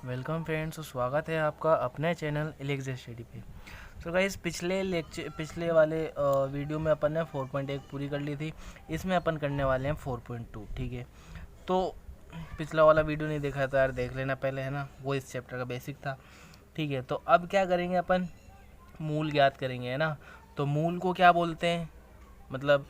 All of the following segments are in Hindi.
वेलकम फ्रेंड्स, तो स्वागत है आपका अपने चैनल एलेक्स स्टडी पे। सो गाइस, पिछले वाले वीडियो में अपन ने 4.1 पूरी कर ली थी। इसमें अपन करने वाले हैं 4.2। ठीक है, तो पिछला वाला वीडियो नहीं देखा तो यार देख लेना पहले, है ना। वो इस चैप्टर का बेसिक था। ठीक है, तो अब क्या करेंगे अपन, मूल ज्ञात करेंगे, है ना। तो मूल को क्या बोलते हैं, मतलब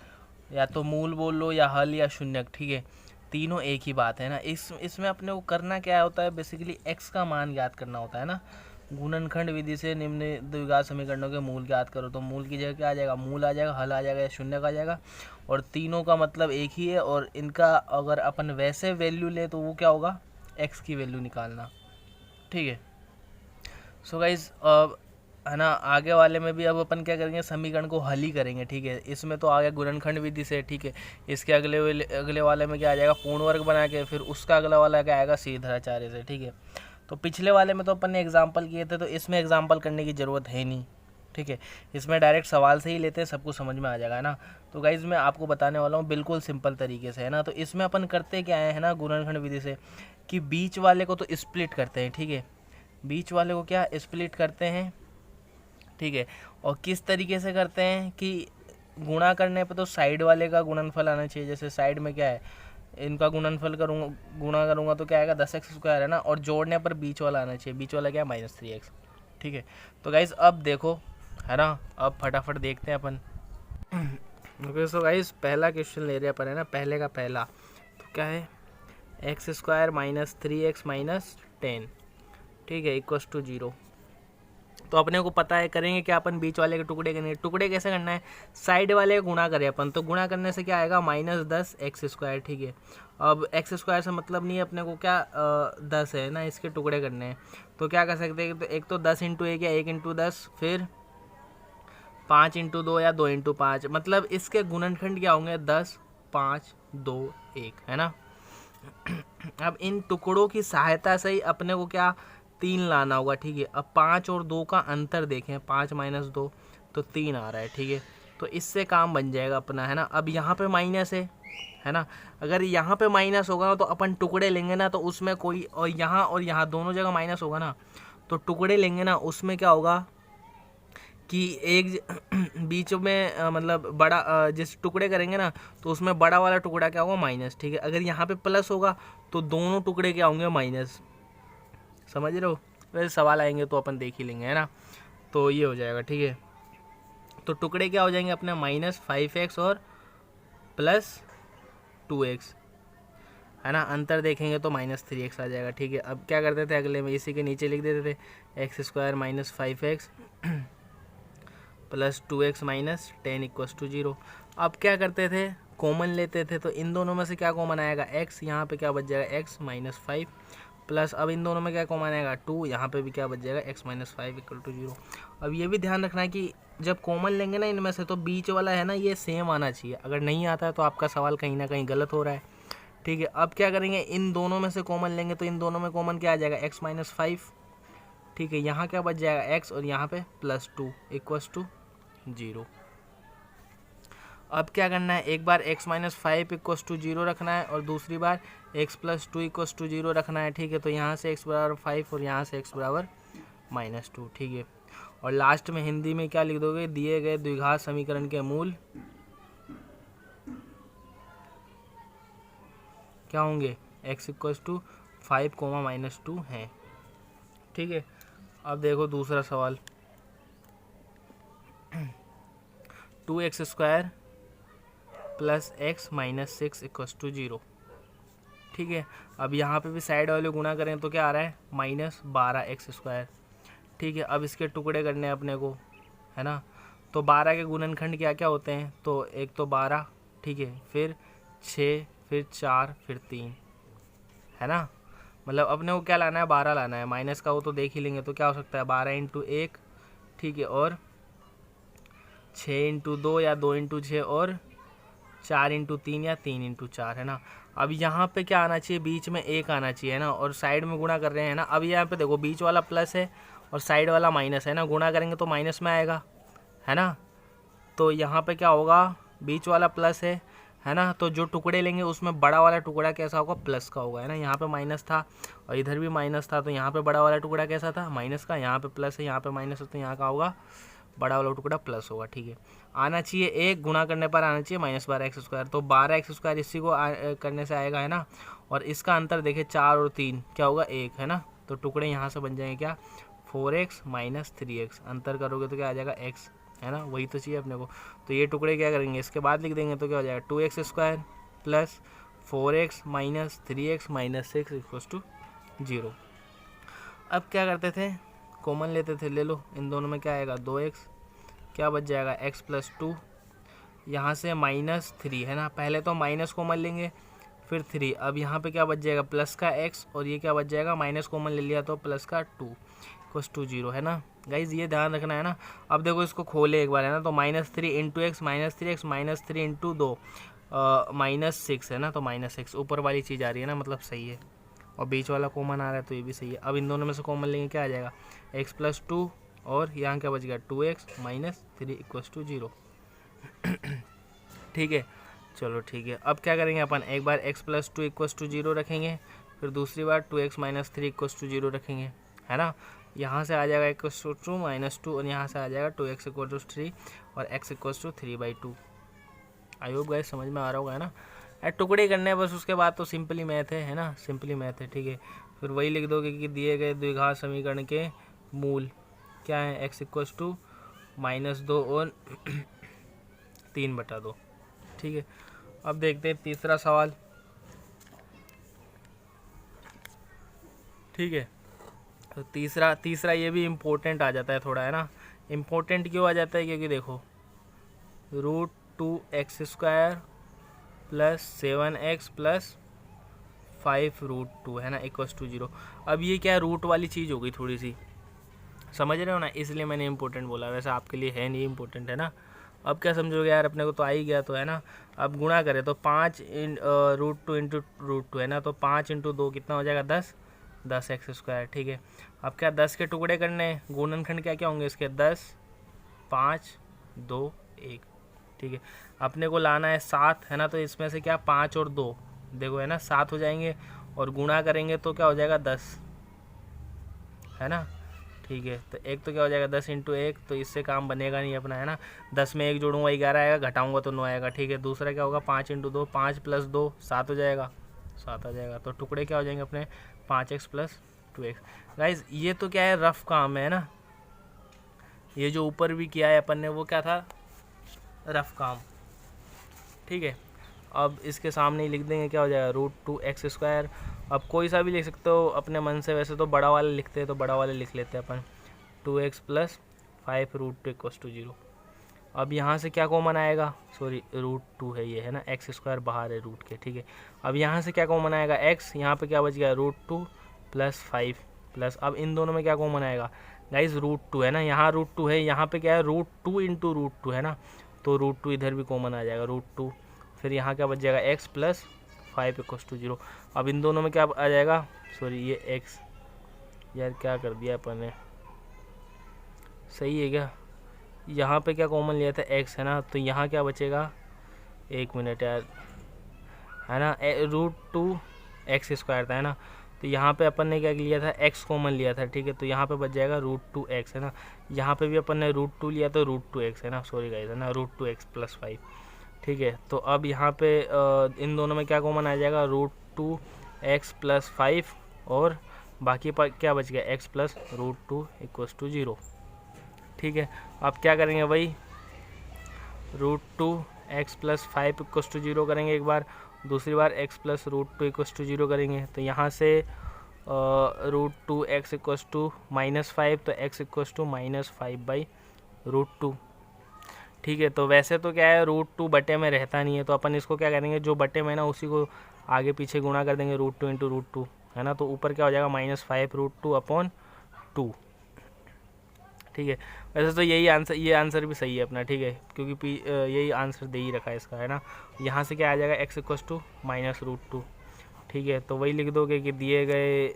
या तो मूल बोल लो या हल या शून्यक। ठीक है, तीनों एक ही बात है ना। इसमें अपने को करना क्या होता है, बेसिकली एक्स का मान ज्ञात करना होता है ना। गुणनखंड विधि से निम्न द्विघात समीकरणों के मूल ज्ञात करो। तो मूल की जगह क्या आ जाएगा, मूल आ जाएगा, हल आ जाएगा या शून्यक आ जाएगा। और तीनों का मतलब एक ही है, और इनका अगर अपन वैसे वैल्यू ले तो वो क्या होगा, एक्स की वैल्यू निकालना। ठीक है, सो गाइज है ना, आगे वाले में भी अब अपन क्या करेंगे, समीकरण को हल ही करेंगे। ठीक है, इसमें तो आ गया गुणनखंड विधि से। ठीक है, इसके अगले वाले में क्या आ जाएगा, पूर्ण वर्ग बना के, फिर उसका अगला वाला क्या आएगा, सीधाचार्य से। ठीक है, तो पिछले वाले में तो अपन ने एग्जाम्पल किए थे, तो इसमें एग्जाम्पल करने की ज़रूरत है नहीं। ठीक है, इसमें डायरेक्ट सवाल से ही लेते हैं, सब कुछ समझ में आ जाएगा, है ना। तो गाइज मैं आपको बताने वाला हूँ बिल्कुल सिंपल तरीके से, है ना। तो इसमें अपन करते क्या है ना, गुणनखंड विधि से, कि बीच वाले को तो स्प्लिट करते हैं। ठीक है, बीच वाले को क्या स्प्लिट करते हैं। ठीक है, और किस तरीके से करते हैं कि गुणा करने पे तो साइड वाले का गुणनफल आना चाहिए। जैसे साइड में क्या है, इनका गुणनफल करूँगा, गुणा करूँगा तो क्या आएगा, 10x², है ना। और जोड़ने पर बीच वाला आना चाहिए, बीच वाला क्या है, -3x। ठीक है, तो गाइज अब देखो, है ना, अब फटाफट देखते हैं अपन। ओके, सो गाइज पहला क्वेश्चन ले रहे अपन, है ना, पहले का पहला। तो क्या है, x² - 3x - 10, ठीक है, = 0। तो अपने को पता है, करेंगे क्या अपन, बीच वाले के टुकड़े करने। टुकड़े कैसे करना है, साइड वाले का गुणा करें अपन, तो गुणा करने से क्या आएगा, -10x²। ठीक है, अब x² से मतलब नहीं है अपने को, क्या 10 है ना, इसके टुकड़े करने हैं। तो क्या कर सकते हैं, तो एक तो 10 × 1 या 1 × 10, फिर 5 × 2 या 2 × 5, मतलब इसके गुणनखंड क्या होंगे, 10, 5, 2, 1, है ना। अब इन टुकड़ों की सहायता से ही अपने को क्या 3 लाना होगा। ठीक है, अब 5 और 2 का अंतर देखें, 5 - 2 तो 3 आ रहा है। ठीक है, तो इससे काम बन जाएगा अपना, है ना। अब यहाँ पे माइनस है ना। अगर यहाँ पे माइनस होगा ना तो अपन टुकड़े लेंगे ना, तो उसमें कोई, और यहाँ दोनों जगह माइनस होगा ना, तो टुकड़े लेंगे ना, उसमें क्या होगा कि एक बीच में मतलब बड़ा जिस टुकड़े करेंगे ना, तो उसमें बड़ा वाला टुकड़ा क्या होगा, माइनस। ठीक है, अगर यहाँ पे प्लस होगा तो दोनों टुकड़े क्या होंगे, माइनस। समझ रहे हो, वैसे सवाल आएंगे तो अपन देख ही लेंगे, है ना। तो ये हो जाएगा। ठीक है, तो टुकड़े क्या हो जाएंगे अपने, -5x और +2x, है ना। अंतर देखेंगे तो -3x आ जाएगा। ठीक है, अब क्या करते थे, अगले में इसी के नीचे लिख देते थे, x² - 5x + 2x - 10 = 0। अब क्या करते थे, कॉमन लेते थे, तो इन दोनों में से क्या कॉमन आएगा, x, यहाँ पे क्या बच जाएगा, x - 5 प्लस, अब इन दोनों में क्या कॉमन आएगा, 2, यहाँ पे भी क्या बच जाएगा, x - 5 = 0। अब ये भी ध्यान रखना है कि जब कॉमन लेंगे ना इनमें से, तो बीच वाला है ना, ये सेम आना चाहिए। अगर नहीं आता है तो आपका सवाल कहीं ना कहीं गलत हो रहा है। ठीक है, अब क्या करेंगे, इन दोनों में से कॉमन लेंगे, तो इन दोनों में कॉमन क्या आ जाएगा, x - 5। ठीक है, यहाँ क्या बच जाएगा, x, और यहाँ पे +2 = 0। अब क्या करना है, एक बार x - 5 = 0 रखना है, और दूसरी बार x + 2 = 0 रखना है। ठीक है, तो यहाँ से x = 5 और यहाँ से x = -2। ठीक है, और लास्ट में हिंदी में क्या लिख दोगे, दिए गए द्विघात समीकरण के मूल क्या होंगे, x = 5, -2 हैं। ठीक है, अब देखो दूसरा सवाल, 2x² + x - 6 = 0। ठीक है, अब यहाँ पे भी साइड वाले गुणा करें तो क्या आ रहा है, -12x²। ठीक है, अब इसके टुकड़े करने हैं अपने को, है ना। तो 12 के गुणनखंड क्या क्या होते हैं, तो एक तो 12, ठीक है, फिर 6, फिर 4, फिर 3, है ना। मतलब अपने को क्या लाना है, 12 लाना है। माइनस का वो तो देख ही लेंगे, तो क्या हो सकता है, 12 × 1, ठीक है, और 6 × 2 या 2 × 6, और 4 × 3 या 3 × 4, है ना। अब यहाँ पे क्या आना चाहिए, बीच में 1 आना चाहिए, है ना, और साइड में गुणा कर रहे हैं ना। अब यहाँ पे देखो, बीच वाला प्लस है और साइड वाला माइनस है ना, गुणा करेंगे तो माइनस में आएगा, है ना। तो यहाँ पे क्या होगा, बीच वाला प्लस है, है ना। तो जो टुकड़े लेंगे उसमें बड़ा वाला टुकड़ा कैसा होगा, प्लस का होगा, है ना। यहाँ पे माइनस था और इधर भी माइनस था, तो यहाँ पे बड़ा वाला टुकड़ा कैसा था, माइनस का। यहाँ पे प्लस है, यहाँ पे माइनस है, तो यहाँ का होगा बड़ा वाला टुकड़ा प्लस होगा। ठीक है, आना चाहिए एक, गुणा करने पर आना चाहिए -12x²। तो 12x² इसी को करने से आएगा, है ना। और इसका अंतर देखें 4 और 3 क्या होगा 1, है ना। तो टुकड़े यहाँ से बन जाएंगे क्या, 4x - 3x। अंतर करोगे तो क्या आ जाएगा x, है ना। वही तो चाहिए अपने को। तो ये टुकड़े क्या करेंगे, इसके बाद लिख देंगे तो क्या हो जाएगा 2x² + 4x - 3x - 6 = 0। अब क्या करते थे, कॉमन लेते थे, ले लो, इन दोनों में क्या आएगा 2x, क्या बच जाएगा x + 2, यहाँ से -3, है ना। पहले तो माइनस कॉमन लेंगे फिर 3। अब यहाँ पे क्या बच जाएगा प्लस का x, और ये क्या बच जाएगा, माइनस कॉमन ले लिया तो प्लस का 2 = 0, है ना। गाइज ये ध्यान रखना, है ना। अब देखो इसको खोले एक बार, है ना। तो -3 × x -3x -3 × 2 -6, है ना। तो -6 ऊपर वाली चीज़ आ रही है ना, मतलब सही है। और बीच वाला कॉमन आ रहा है तो ये भी सही है। अब इन दोनों में से कॉमन लेंगे क्या आ जाएगा x + 2, और यहाँ क्या बच गया 2x - 3 = 0। ठीक है, चलो ठीक है। अब क्या करेंगे अपन, एक बार x + 2 = 0 रखेंगे, फिर दूसरी बार 2x - 3 = 0 रखेंगे, है ना। यहाँ से आ जाएगा x = 2 -2, और यहाँ से आ जाएगा 2x = 3 और x = 3/2। आई होप गाइस समझ में आ रहा होगा, है ना। टुकड़े करने हैं बस, उसके बाद तो सिंपली मैथ है ना, सिंपली मैथ है। ठीक है, फिर वही लिख दोगे कि दिए गए द्विघात समीकरण के मूल क्या है, x = -2 और 3/2। ठीक है, अब देखते हैं तीसरा सवाल। ठीक है, तो तीसरा ये भी इम्पोर्टेंट आ जाता है थोड़ा, है ना। इम्पोर्टेंट क्यों आ जाता है, क्योंकि देखो √2x² + 7x + 5√2, है ना, = 0। अब ये क्या रूट वाली चीज़ हो गई थोड़ी सी, समझ रहे हो ना, इसलिए मैंने इम्पोर्टेंट बोला, वैसे आपके लिए है नहीं इम्पोर्टेंट, है ना। अब क्या समझोगे यार, अपने को तो आ ही गया तो, है ना। अब गुणा करें तो 5 √2 × √2, है ना। तो 5 × 2 कितना हो जाएगा 10x²। ठीक है, अब क्या 10 के टुकड़े करने हैं, गुणनखंड क्या क्या होंगे इसके 10, 5, 2, 1। ठीक है, अपने को लाना है 7, है ना। तो इसमें से क्या 5 और 2 देखो, है ना, 7 हो जाएंगे, और गुणा करेंगे तो क्या हो जाएगा 10, है ना। ठीक है, तो एक तो क्या हो जाएगा 10 × 1, तो इससे काम बनेगा नहीं अपना, है ना। 10 में 1 जोड़ूंगा 11 आएगा, घटाऊंगा तो 9 आएगा। ठीक है, दूसरा क्या होगा 5 × 2, 5 + 2 7 हो जाएगा, 7 आ जाएगा। तो टुकड़े क्या हो जाएंगे अपने 5x + 2x। गाइज ये तो क्या है, रफ काम है ना। ये जो ऊपर भी किया है अपन ने वो क्या था, रफ काम। ठीक है, अब इसके सामने ही लिख देंगे, क्या हो जाएगा √2x²। अब कोई सा भी लिख सकते हो अपने मन से, वैसे तो बड़ा वाला लिखते हैं तो बड़ा वाला लिख लेते हैं अपन, 2x + 5√2 = 0। अब यहाँ से क्या कॉमन आएगा, सॉरी √2 है ये, है ना, x² बाहर है रूट के। ठीक है, अब यहाँ से क्या कॉमन आएगा x, यहाँ पे क्या बच गया √2 + 5 प्लस, अब इन दोनों में क्या कॉमन आएगा गाइज √2, है ना। यहाँ √2 है, यहाँ पे क्या है √2 × √2, है ना। तो √2 इधर भी कॉमन आ जाएगा √2, फिर यहाँ क्या बच जाएगा x + 5 = 0। अब इन दोनों में क्या आ जाएगा, सॉरी ये x, यार क्या कर दिया अपन ने, सही है क्या, यहाँ पे क्या कॉमन लिया था x, है ना। तो यहाँ क्या बचेगा, 1 मिनट यार, है ना, √2x² था, है ना। तो यहाँ पे अपन ने क्या लिया था, x कॉमन लिया था। ठीक है, तो यहाँ पे बच जाएगा √2x, है ना। यहाँ पे भी अपन ने √2 लिया तो √2x, है ना, सॉरी गाइस, है ना, √2x + 5। ठीक है, तो अब यहाँ पे इन दोनों में क्या कॉमन आ जाएगा, √2x + 5, और बाकी पर क्या बच गया x + √2 = 0। ठीक है, अब क्या करेंगे भाई, √2x + 5 = 0 करेंगे एक बार, दूसरी बार x + √2 = 0 करेंगे। तो यहाँ से √2x = -5, तो x = -5/√2। ठीक है, तो वैसे तो क्या है √2 बटे में रहता नहीं है, तो अपन इसको क्या करेंगे, जो बटे में ना उसी को आगे पीछे गुणा कर देंगे, √2 × √2, है ना। तो ऊपर क्या हो जाएगा -5√2/2। ठीक है, वैसे तो यही आंसर, ये आंसर भी सही है अपना। ठीक है, क्योंकि यही आंसर दे ही रखा है इसका, है ना। यहाँ से क्या आ जाएगा x = -√2। ठीक है, तो वही लिख दोगे कि दिए गए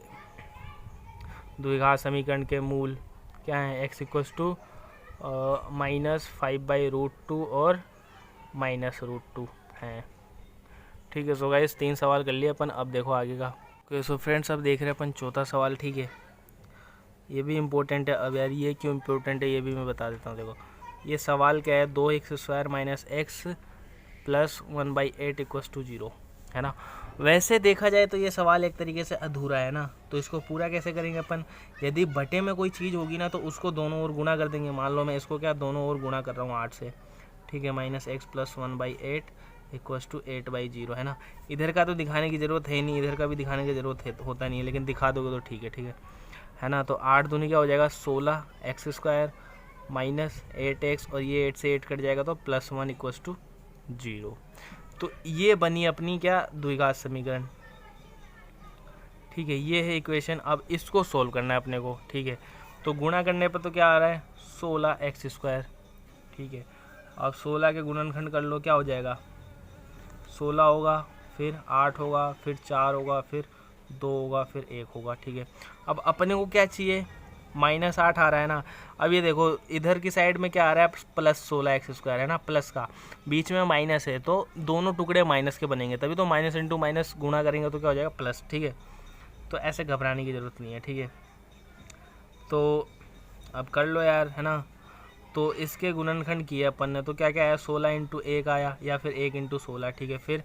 द्विघात समीकरण के मूल क्या है, x = -5/√2 और -√2 हैं। ठीक है। सो गाइस 3 सवाल कर लिए अपन, अब देखो आगे का। ओके सो फ्रेंड्स अब देख रहे हैं अपन चौथा सवाल, ठीक है। ये भी इम्पोर्टेंट है। अब यार ये क्यों इम्पोर्टेंट है ये भी मैं बता देता हूँ। देखो ये सवाल क्या है, 2x² minus x plus 1/8 equals to 0, है ना। वैसे देखा जाए तो ये सवाल एक तरीके से अधूरा है ना, तो इसको पूरा कैसे करेंगे अपन। यदि बटे में कोई चीज़ होगी ना तो उसको दोनों ओर गुणा कर देंगे। मान लो मैं इसको क्या दोनों ओर गुणा कर रहा हूँ 8 से, ठीक है। Minus x plus 1/8 equals to 8/0, है ना। इधर का तो दिखाने की ज़रूरत है नहीं, इधर का भी दिखाने की ज़रूरत होता नहीं है, लेकिन दिखा दोगे तो ठीक है ना। तो 8 दूनी क्या हो जाएगा 16x² माइनस 8x, और ये 8 से 8 कट जाएगा तो +1 इक्वस टू 0। तो ये बनी अपनी क्या द्विघात समीकरण, ठीक है। ये है इक्वेशन। अब इसको सोल्व करना है अपने को, ठीक है। तो गुणा करने पर तो क्या आ रहा है 16x², ठीक है। अब 16 के गुणनखंड कर लो, क्या हो जाएगा 16 होगा, फिर 8 होगा, फिर 4 होगा, फिर 2 होगा, फिर 1 होगा, ठीक है। अब अपने को क्या चाहिए -8 आ रहा है ना। अब ये देखो इधर की साइड में क्या आ रहा है +16x², है ना, प्लस का बीच में माइनस है तो दोनों टुकड़े माइनस के बनेंगे, तभी तो माइनस इंटू माइनस गुणा करेंगे तो क्या हो जाएगा प्लस, ठीक है। तो ऐसे घबराने की ज़रूरत नहीं है, ठीक है। तो अब कर लो यार, है ना। तो इसके गुणनखंड किया अपन ने तो क्या क्या आया 16 इंटू 1 आया, या फिर 1 इंटू 16, ठीक है। फिर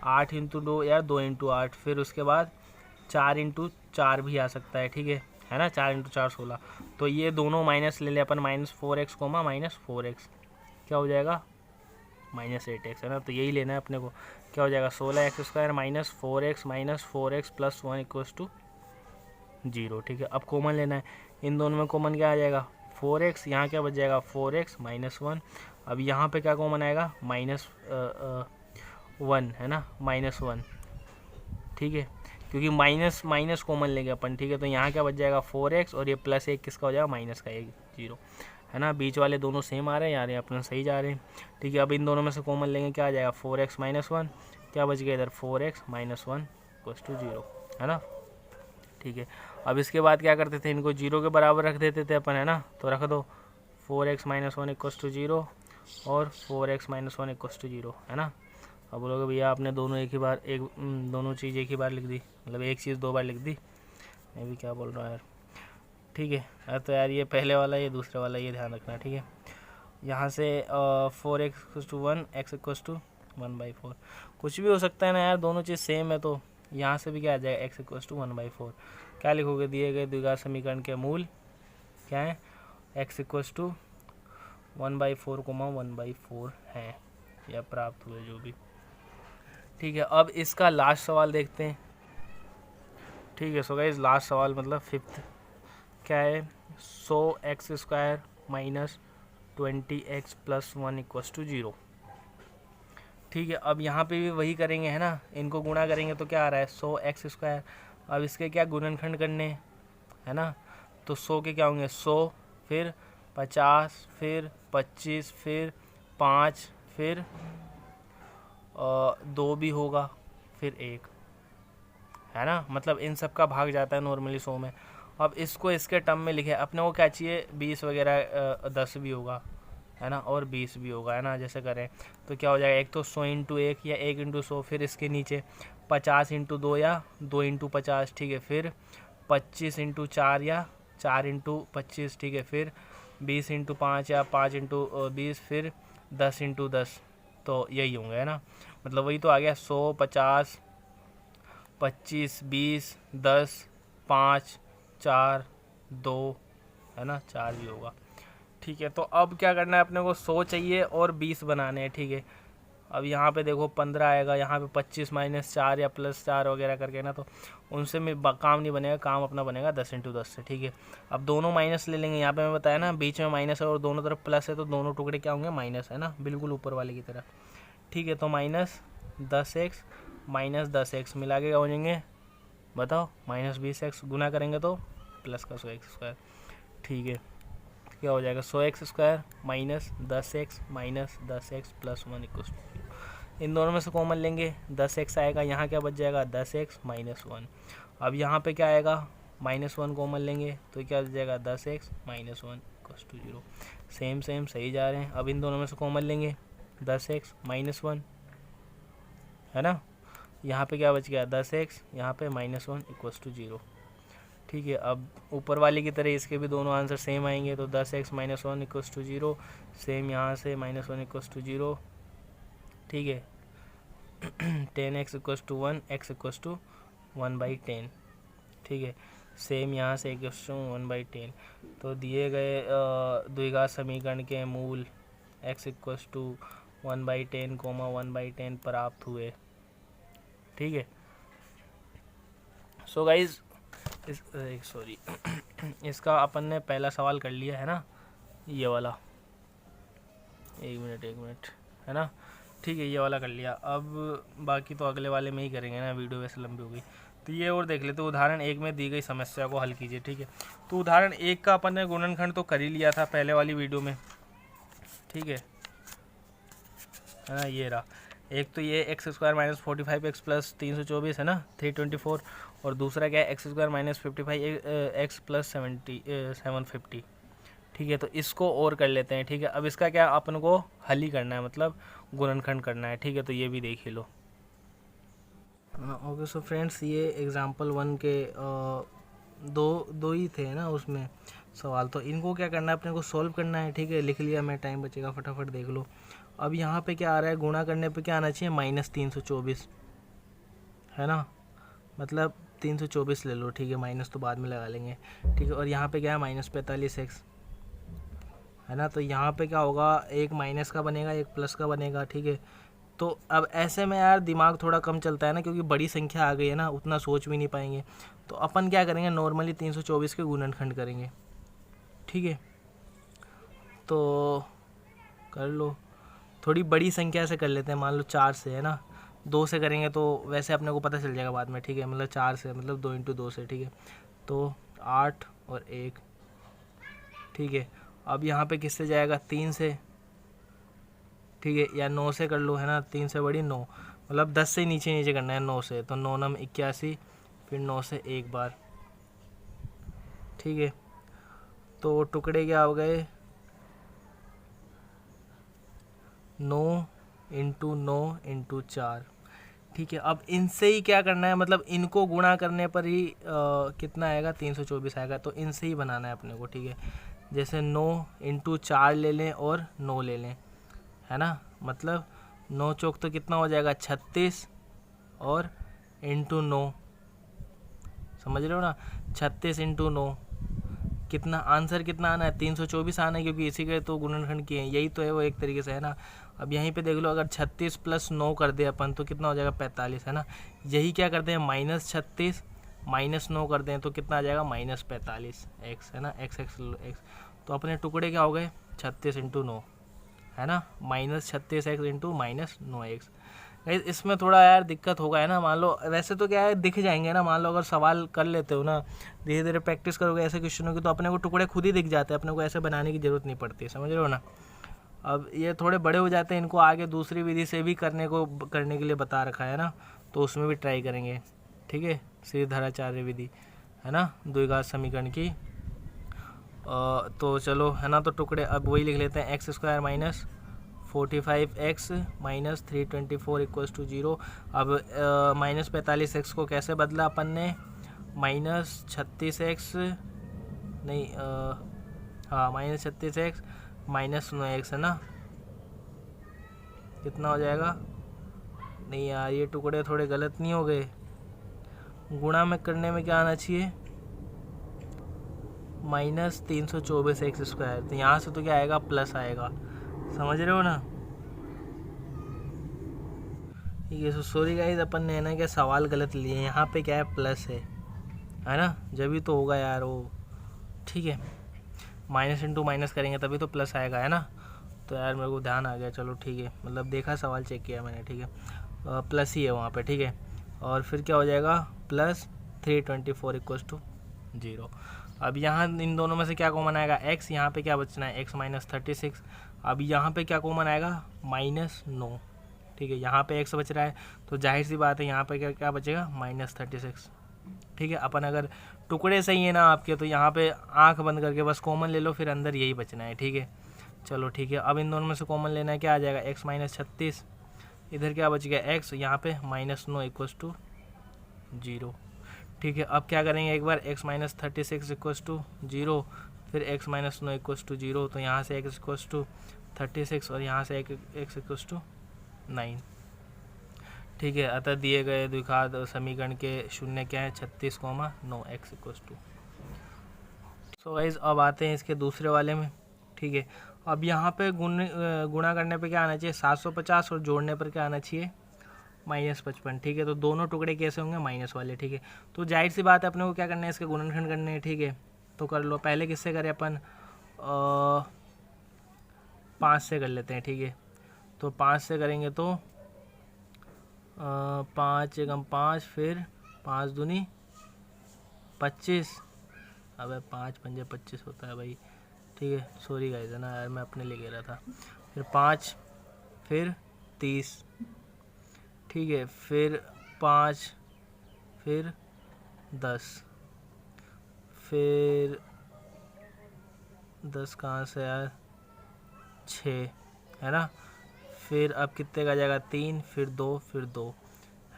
8 इंटू 2 यार 2 इंटू 8, फिर उसके बाद 4 इंटू 4 भी आ सकता है, ठीक है ना। 4 इंटू 4 16। तो ये दोनों माइनस ले अपन, -4x -4x क्या हो जाएगा -8x, है ना। तो यही लेना है अपने को। क्या हो जाएगा 16x² -4x plus 1 equals to 0, ठीक है। अब कॉमन लेना है, इन दोनों में कॉमन क्या आ जाएगा 4x, यहाँ क्या बच जाएगा 4x -1। अब यहाँ पे क्या कॉमन आएगा -1, है ना, -1, ठीक है। क्योंकि माइनस कॉमन लेंगे अपन, ठीक है। तो यहाँ क्या बच जाएगा 4x, और ये +1 किसका हो जाएगा माइनस का 1 0, है ना। बीच वाले दोनों सेम आ रहे हैं यार, ये अपना सही जा रहे हैं, ठीक है। अब इन दोनों में से कॉमन लेंगे, क्या आ जाएगा 4x -1, क्या बच गया इधर 4x -1 इक्वस टू 0, है ना, ठीक है। अब इसके बाद क्या करते थे, इनको 0 के बराबर रख देते थे अपन, है ना। तो रख दो 4x -1 इक्वस टू 0 और 4x -1 इक्वस टू 0, है ना। अब बोलोगे भैया आपने दोनों दोनों चीज़ एक ही बार लिख दी, मतलब एक चीज़ 2 बार लिख दी, मैं भी क्या बोल रहा हूँ यार, ठीक है। तो यार ये पहले वाला ये दूसरे वाला ये ध्यान रखना, ठीक है। यहाँ से 4x equals to 1 x equals to 1/4, कुछ भी हो सकता है ना यार, दोनों चीज़ सेम है। तो यहाँ से भी क्या आ जाएगा x इक्वस टू 1/4। क्या लिखोगे, दिए गए द्विघात समीकरण के मूल क्या है x इक्वस टू 1/4 1/4 है, या प्राप्त हुए जो भी, ठीक है। अब इसका लास्ट सवाल देखते हैं, ठीक है। सो गाइस लास्ट सवाल मतलब 5th क्या है 100x² -20x plus 1 equals to 0, ठीक है। अब यहाँ पे भी वही करेंगे, है ना। इनको गुणा करेंगे तो क्या आ रहा है 100x²। अब इसके क्या गुणनखंड करने, है ना। तो 100 के क्या होंगे 100, फिर 50, फिर 25, फिर 5, फिर 2 भी होगा, फिर 1, है ना। मतलब इन सब का भाग जाता है नॉर्मली 100 में। अब इसको इसके टर्म में लिखे, अपने को क्या चाहिए 20 वगैरह 10 भी होगा, है ना, और 20 भी होगा, है ना। जैसे करें तो क्या हो जाएगा, एक तो 100 इंटू 1 या 1 इंटू 100, फिर इसके नीचे 50 इंटू 2 या 2 इंटू 50, ठीक है। फिर 25 इंटू 4 या 4 इंटू 25, ठीक है। फिर 20 इंटू 5 या 5 इंटू 20, फिर 10 इंटू 10, तो यही होंगे, है ना। मतलब वही तो आ गया 100 50 25 20 10 5 4 2, है ना, 4 भी होगा, ठीक है। तो अब क्या करना है अपने को 100 चाहिए और 20 बनाने हैं, ठीक है। अब यहाँ पे देखो 15 आएगा, यहाँ पे 25 -4 या +4 वगैरह करके ना, तो उनसे में काम नहीं बनेगा, काम अपना बनेगा 10 इंटू 10 से, ठीक है। अब दोनों माइनस ले लेंगे, यहाँ पे मैं बताया ना बीच में माइनस है और दोनों तरफ प्लस है, तो दोनों टुकड़े क्या होंगे माइनस, है ना, बिल्कुल ऊपर वाले की तरह, ठीक है। तो -10x -10x मिला के क्या हो जाएंगे बताओ -20x, गुना करेंगे तो प्लस का 100x², ठीक है। क्या हो जाएगा 100x² -10x -10x plus 1 equal to, इन दोनों में से कॉमन लेंगे 10x आएगा, यहाँ क्या बच जाएगा 10x -1। अब यहाँ पे क्या आएगा -1 कॉमन लेंगे तो क्या बच जाएगा 10x -1 इक्वल टू 0। सेम सही जा रहे हैं। अब इन दोनों में से कॉमन लेंगे 10x -1, है ना। यहाँ पे क्या बच गया 10x, यहाँ पे -1 = 0। ठीक है, अब ऊपर वाले की तरह इसके भी दोनों आंसर सेम आएंगे, तो 10x - 1 = 0, सेम यहाँ से -1 = 0। ठीक है, 10x = 1, x = 1/10। ठीक है, सेम यहाँ से = 1/10। तो दिए गए द्विघात समीकरण के मूल x = 1/10, 1/10 प्राप्त हुए। ठीक है, सो गाइज सॉरी इसका अपन ने पहला सवाल कर लिया है ना, ये वाला। एक मिनट है ना। ठीक है, ये वाला कर लिया। अब बाकी तो अगले वाले में ही करेंगे ना, वीडियो वैसे लंबी हो गई। तो ये और देख लेते, उदाहरण 1 में दी गई समस्या को हल कीजिए। ठीक है, तो उदाहरण 1 का अपन ने गुणनखंड तो कर ही लिया था पहले वाली वीडियो में। ठीक है ना, ये रहा। एक तो ये x² - 45x + 324 है ना, 324। और दूसरा क्या है, x² - 55x + 750। ठीक है, तो इसको और कर लेते हैं। ठीक है, अब इसका क्या अपन को हल ही करना है, मतलब गुणनखंड करना है। ठीक है, तो ये भी देख ही लो। ओके, सो फ्रेंड्स, ये एग्जाम्पल 1 के दो ही थे ना उसमें सवाल, तो इनको क्या करना है, अपने को सॉल्व करना है। ठीक है, लिख लिया मैं, टाइम बचेगा, फटाफट देख लो। अब यहाँ पे क्या आ रहा है, गुणा करने पे क्या आना चाहिए, -324 है ना, मतलब 324 ले लो। ठीक है, माइनस तो बाद में लगा लेंगे। ठीक है, और यहाँ पे क्या है, -45x है ना। तो यहाँ पे क्या होगा, एक माइनस का बनेगा, एक प्लस का बनेगा। ठीक है, तो अब ऐसे में यार दिमाग थोड़ा कम चलता है ना, क्योंकि बड़ी संख्या आ गई है ना, उतना सोच भी नहीं पाएंगे। तो अपन क्या करेंगे, नॉर्मली 324 के गुणनखंड करेंगे। ठीक है, तो कर लो, थोड़ी बड़ी संख्या से कर लेते हैं, मान लो 4 से है ना। 2 से करेंगे तो वैसे अपने को पता चल जाएगा बाद में। ठीक है, मतलब 4 से, मतलब 2 × 2 से। ठीक है, तो 8 और 1। ठीक है, अब यहाँ पे किससे जाएगा, 3 से। ठीक है, या 9 से कर लो, है ना, 3 से बड़ी 9, मतलब 10 से नीचे करना है 9 से। तो 9 × 9 = 81, फिर 9 से एक बार। ठीक है, तो टुकड़े क्या हो गए, 9 × 9 × 4। ठीक है, अब इनसे ही क्या करना है, मतलब इनको गुणा करने पर ही कितना आएगा, 324 आएगा। तो इनसे ही बनाना है अपने को। ठीक है, जैसे 9 × 4 ले लें और 9 ले लें, है ना, मतलब 9 चौक तो कितना हो जाएगा, 36, और × 9, समझ रहे हो ना, 36 × 9 कितना, आंसर कितना आना है, 324 आना है, क्योंकि इसी के तो गुणनखंड किए हैं, यही तो है वो एक तरीके से, है ना। अब यहीं पे देख लो, अगर 36 + 9 कर दे अपन तो कितना हो जाएगा, 45, है ना। यही क्या करते हैं, -36 - 9 कर दें तो कितना आ जाएगा, -45x, है ना, x तो अपने टुकड़े क्या हो गए, 36 × 9, है ना, -36x × -9x। इसमें थोड़ा यार दिक्कत होगा, है ना। मान लो वैसे तो क्या है, दिख जाएंगे ना, मान लो अगर सवाल कर लेते हो ना, धीरे धीरे प्रैक्टिस करोगे ऐसे क्वेश्चनों की, तो अपने को टुकड़े खुद ही दिख जाते हैं, अपने को ऐसे बनाने की ज़रूरत नहीं पड़ती, समझ रहे हो ना। अब ये थोड़े बड़े हो जाते हैं, इनको आगे दूसरी विधि से भी करने के लिए बता रखा है ना, तो उसमें भी ट्राई करेंगे। ठीक है, श्रीधराचार्य विधि, है ना, द्विघात समीकरण की। तो चलो, है ना, तो टुकड़े अब वही लिख लेते हैं, x² - 45x - 324 = 0। अब -45x को कैसे बदला अपन ने, -36x नहीं, हाँ, -36x - 9x, है ना। कितना हो जाएगा, नहीं यार ये टुकड़े थोड़े गलत नहीं हो गए, गुणा में करने में क्या आना चाहिए, -324x²। तो यहाँ से तो क्या आएगा, प्लस आएगा, समझ रहे हो ना। ठीक है, सॉरी गाइस, अपन ने ना क्या सवाल गलत लिए, यहाँ पे क्या है, प्लस है ना, जब भी तो होगा यार वो। ठीक है, माइनस × माइनस करेंगे तभी तो प्लस आएगा, है ना। तो यार मेरे को ध्यान आ गया, चलो ठीक है, मतलब देखा, सवाल चेक किया मैंने। ठीक है, प्लस ही है वहाँ पे। ठीक है, और फिर क्या हो जाएगा, +324 = 0। अब यहाँ इन दोनों में से क्या कॉमन आएगा, x, यहाँ पे क्या बचना है, x - 36। अब यहाँ पे क्या कॉमन आएगा, -9। ठीक है, यहाँ पे x बच रहा है, तो जाहिर सी बात है यहाँ पे क्या बचेगा, -36। ठीक है, अपन अगर टुकड़े सही है ना आपके, तो यहाँ पे आंख बंद करके बस कॉमन ले लो, फिर अंदर यही बचना है। ठीक है, चलो ठीक है, अब इन दोनों में से कॉमन लेना है, क्या आ जाएगा, x - 36 इधर क्या बच गया x, यहाँ पे -9 इक्वस टू 0। ठीक है, अब क्या करेंगे एक बार, x माइनस 36 इक्वस टू 0, फिर x माइनस 9 इक्वस टू 0, तो यहाँ से x इक्वस टू 36 और यहाँ से x इक्वस टू 9। ठीक है, अतः दिए गए द्विघात समीकरण के शून्य क्या है, 36,9 x equals to. So guys अब आते हैं इसके दूसरे वाले में। ठीक है, अब यहाँ पे गुणा करने पे क्या आना चाहिए, 750, और जोड़ने पर क्या आना चाहिए, -55। ठीक है, तो दोनों टुकड़े कैसे होंगे, माइनस वाले। ठीक है, तो जाहिर सी बात है अपने को क्या करना है, इसके गुणनखंड करने हैं। ठीक है, तो कर लो, पहले किससे करें अपन, 5 से कर लेते हैं। ठीक है, तो 5 से करेंगे तो 5 एकम 5, फिर 5 दूनी 25, अब 5 पंजे 25 होता है भाई। ठीक है, सॉरी गाइस, है ना यार, मैं अपने लिए कह रहा था। फिर 5, फिर 30। ठीक है, फिर 5, फिर 10, फिर 10 कहाँ से यार, 6, है ना। फिर अब कितने का जाएगा, 3, फिर 2, फिर 2,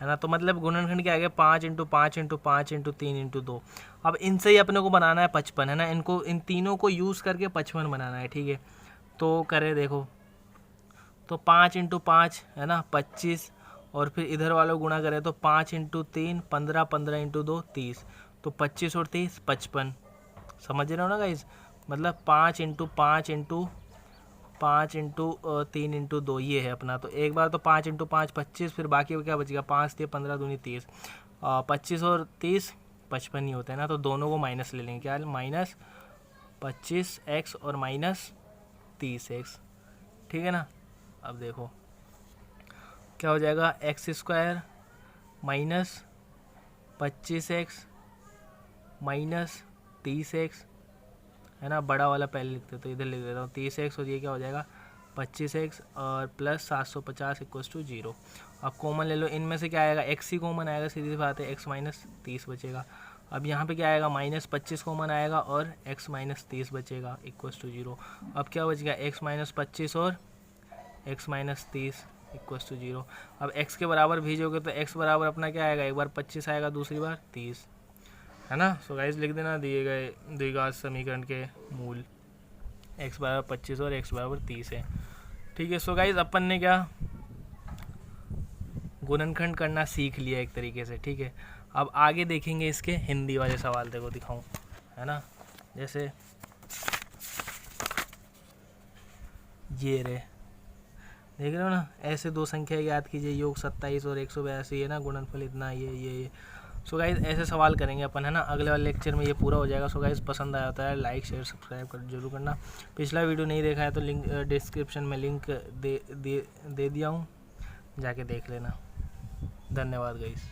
है ना। तो मतलब गुणनखंड क्या आ गया, 5 × 5 × 5 × 3 × 2। अब इनसे ही अपने को बनाना है 55, है ना। इनको, इन तीनों को यूज़ करके 55 बनाना है। ठीक है, तो करें देखो, तो 5 × 5 है ना 25, और फिर इधर वालों गुणा करें तो 5 × 3 15, 15 × 2 30, तो 25 और 30 55। समझ रहे हो ना गाइस, मतलब 5 × 5 × 5 × 3 × 2 ये है अपना। तो एक बार तो 5 × 5 25, फिर बाकी क्या बचेगा, 5 × 15 दूनी 30, 25 और 30 55 ही होता है ना। तो दोनों को माइनस ले लेंगे, क्या -25x और -30x। ठीक है ना। अब देखो क्या हो जाएगा, x² -25x -30x, है ना। बड़ा वाला पहले लिखते तो इधर लिख देता हूँ 30x, और ये क्या हो जाएगा 25x, और प्लस 750 इक्वस टू 0। अब कॉमन ले लो, इनमें से क्या आएगा, x ही कॉमन आएगा, सीधी सी बात है, x - 30 बचेगा। अब यहाँ पे क्या आएगा, -25 कॉमन आएगा और x - 30 बचेगा इक्वस टू 0। अब क्या बच गया, x - 25 और x - 30 इक्वस टू 0। अब x के बराबर भेजोगे तो x बराबर अपना क्या आएगा, एक बार 25 आएगा, दूसरी बार 30, है ना। सो गाइस लिख देना दिए गए द्विघात समीकरण के मूल, x बराबर 25 और x बराबर 30 है। ठीक है, सो गाइस अपन ने क्या गुणनखंड करना सीख लिया एक तरीके से। ठीक है, अब आगे देखेंगे इसके हिंदी वाले सवाल, देखो दिखाऊं, है ना। जैसे ये रे, देख रहे हो ना, ऐसे दो संख्या याद कीजिए, योग 27 और 182 है ना, गुणनफल इतना, ये। सो गाइस ऐसे सवाल करेंगे अपन, है ना। अगले वाले लेक्चर में ये पूरा हो जाएगा। सो गाइस पसंद आया होता है लाइक शेयर सब्सक्राइब कर जरूर करना। पिछला वीडियो नहीं देखा है तो लिंक डिस्क्रिप्शन में लिंक दे दिया हूँ, जाके देख लेना। धन्यवाद गाइस।